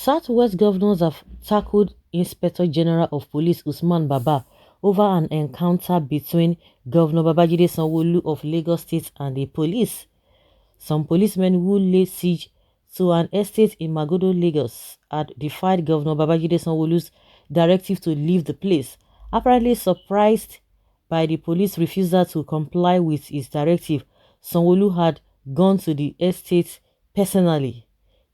Southwest governors have tackled Inspector General of Police Usman Baba over an encounter between Governor Babajide Sanwo-Olu of Lagos State and the police. Some policemen who laid siege to an estate in Magodo, Lagos, had defied Governor Babajide Sanwo-Olu's directive to leave the place, apparently surprised by the police refusal to comply with his directive. Sanwo-Olu had gone to the estate personally.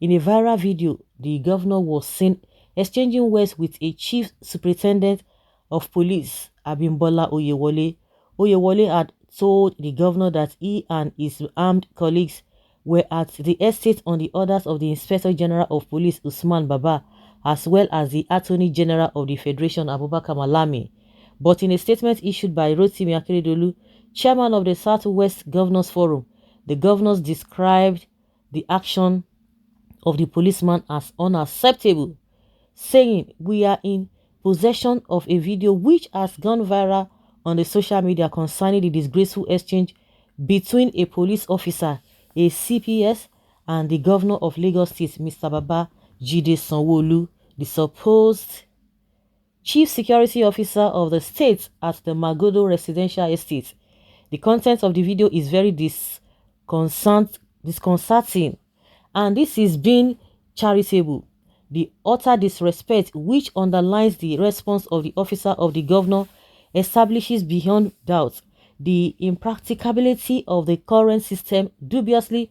In a viral video, the governor was seen exchanging words with a chief superintendent of police, Abimbola Oyewole. Oyewole had told the governor that he and his armed colleagues were at the estate on the orders of the Inspector General of Police, Usman Baba, as well as the Attorney General of the Federation, Abubakar Malami. But in a statement issued by Rotimi Akeredolu, chairman of the Southwest Governors Forum, the governors described the action of the policeman as unacceptable, saying, "We are in possession of a video which has gone viral on the social media concerning the disgraceful exchange between a police officer, a CPS, and the governor of Lagos State, Mr. Babajide Sanwo-Olu, the supposed chief security officer of the state at the Magodo residential estate. The content of the video is very disconcerting, and this is being charitable. The utter disrespect which underlines the response of the officer of the governor establishes beyond doubt the impracticability of the current system, dubiously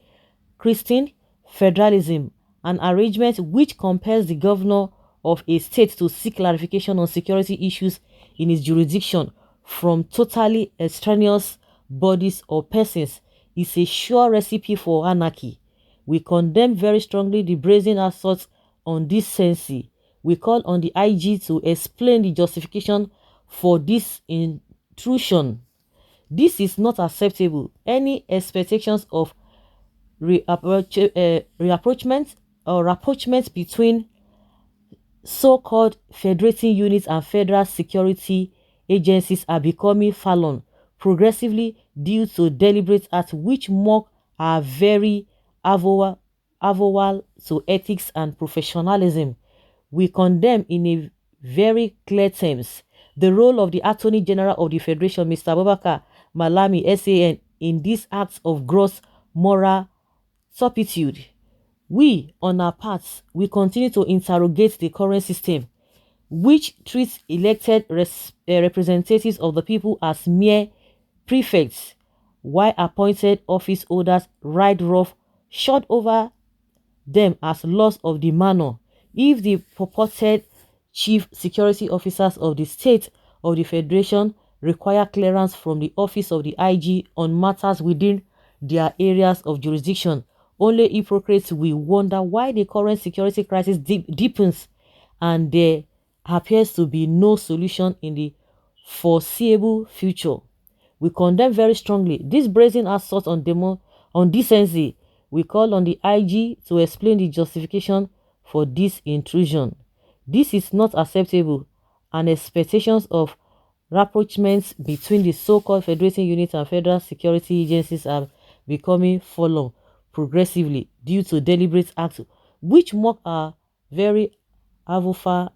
Christian federalism, an arrangement which compels the governor of a state to seek clarification on security issues in his jurisdiction from totally extraneous bodies or persons, is a sure recipe for anarchy. We condemn very strongly the brazen assault on decency. We call on the IG to explain the justification for this intrusion. This is not acceptable. Any expectations of reapproachment or rapprochement between so-called federating units and federal security agencies are becoming fallen progressively due to deliberate acts which mock our very avowal to ethics and professionalism. We condemn in a very clear terms the role of the Attorney General of the Federation, Mr. Abubakar Malami, SAN, in these acts of gross moral turpitude. We, on our part, we continue to interrogate the current system, which treats elected representatives of the people as mere prefects, while appointed office holders ride rough shot over them as laws of the manor. If the purported chief security officers of the state of the federation require clearance from the office of the IG on matters within their areas of jurisdiction, only hypocrites will wonder why the current security crisis deepens and there appears to be no solution in the foreseeable future. We condemn very strongly this brazen assault on decency. We call on the IG to explain the justification for this intrusion. This is not acceptable, and expectations of rapprochements between the so-called federating units and federal security agencies are becoming fallen progressively due to deliberate acts which mock our very avowal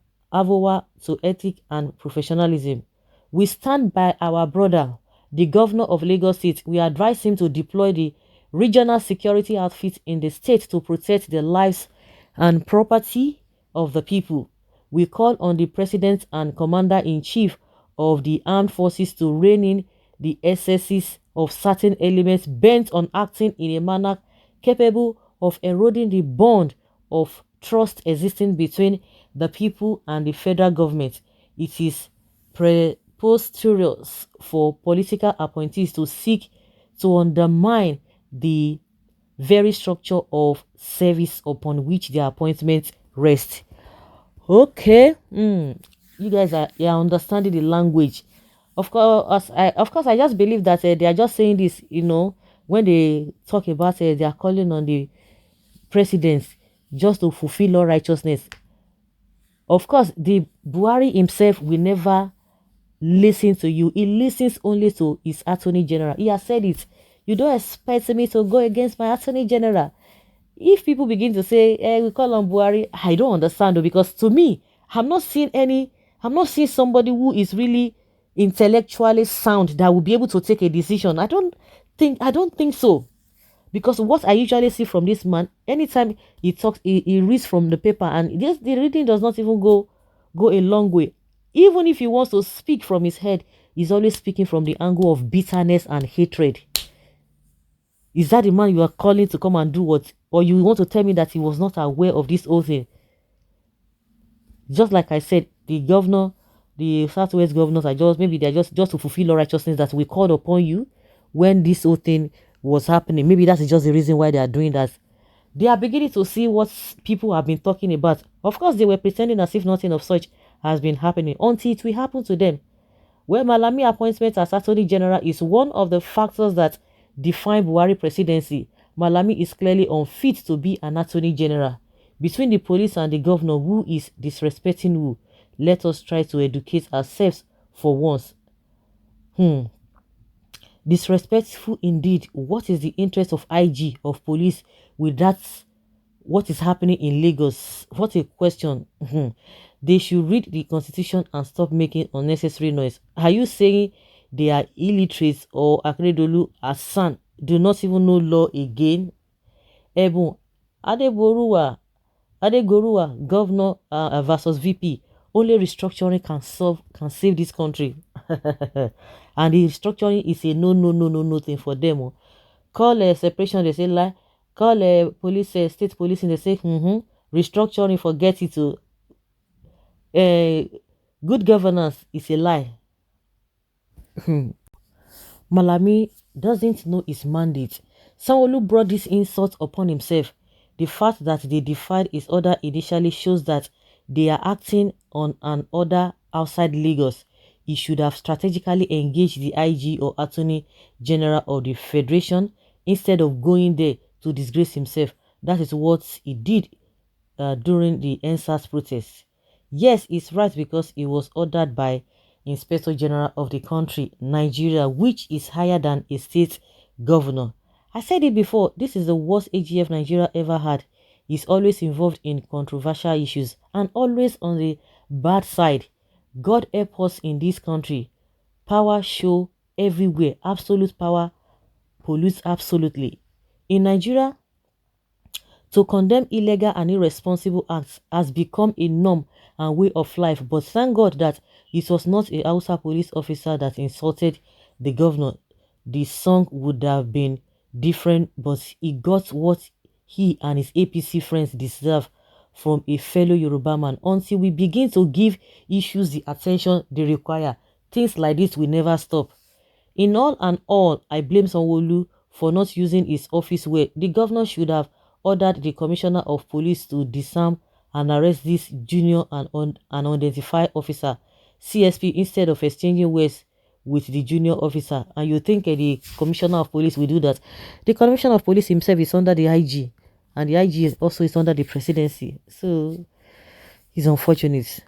to ethics and professionalism. We stand by our brother, the governor of Lagos State. We advise him to deploy the regional security outfit in the state to protect the lives and property of the people. We call on the president and commander-in-chief of the armed forces to rein in the excesses of certain elements bent on acting in a manner capable of eroding the bond of trust existing between the people and the federal government. It is preposterous for political appointees to seek to undermine the very structure of service upon which their appointments rest. Okay, you guys are understanding the language. Of course, I just believe that they are just saying this, when they talk about they are calling on the president just to fulfill all righteousness. Of course, the Buhari himself will never listen to you. He listens only to his attorney general. He has said it. You don't expect me to go against my attorney general. If people begin to say, we call on Buhari, I don't understand though, because to me, I'm not seeing any, I'm not seeing somebody who is really intellectually sound that will be able to take a decision. I don't think so. Because what I usually see from this man, anytime he talks, he reads from the paper, and just the reading does not even go a long way. Even if he wants to speak from his head, he's always speaking from the angle of bitterness and hatred. Is that the man you are calling to come and do what? Or you want to tell me that he was not aware of this whole thing? Just like I said, the governor, the Southwest governors are just, maybe they're just to fulfill all righteousness that we called upon you when this whole thing was happening. Maybe that's just the reason why they are doing that. They are beginning to see what people have been talking about. Of course, they were pretending as if nothing of such has been happening until it will happen to them. Where Malami appointment as Attorney General is one of the factors that define Buhari presidency. Malami is clearly unfit to be an Attorney General. Between the police and the governor, who is disrespecting who? Let us try to educate ourselves for once. Disrespectful indeed. What is the interest of IG, of police, with that? What is happening in Lagos? What a question. They should read the constitution and stop making unnecessary noise. Are you saying they are illiterate, or Akredolu Hassan do not even know law again? Ebun Adeboruwa, Adegorua, governor versus VP. Only restructuring can save this country. And the restructuring is a no thing for them. Oh. Call separation, they say lie. Call police, state policing, they say restructuring, forget it. Good governance is a lie. Malami doesn't know his mandate. Sanwo brought this insult upon himself. The fact that they defied his order initially shows that they are acting on an order outside Lagos. He should have strategically engaged the IG or Attorney General of the Federation instead of going there to disgrace himself. That is what he did during the NSAS protest. Yes, it's right because it was ordered by Inspector General of the country, Nigeria, which is higher than a state governor. I said it before, this is the worst AGF Nigeria ever had. He's always involved in controversial issues and always on the bad side. God help us in this country. Power show everywhere. Absolute power pollutes absolutely. In Nigeria, to condemn illegal and irresponsible acts has become a norm and way of life, but thank God that it was not a Hausa police officer that insulted the governor. The song would have been different, but he got what he and his APC friends deserve from a fellow Yoruba man. Until we begin to give issues the attention they require, things like this will never stop. In all and all, I blame Sanwo for not using his office well. The governor should have ordered the commissioner of police to disarm and arrest this junior and unidentified officer, CSP, instead of exchanging words with the junior officer. And you think the commissioner of police will do that? The commissioner of police himself is under the IG, and the IG also is under the presidency. So it's unfortunate.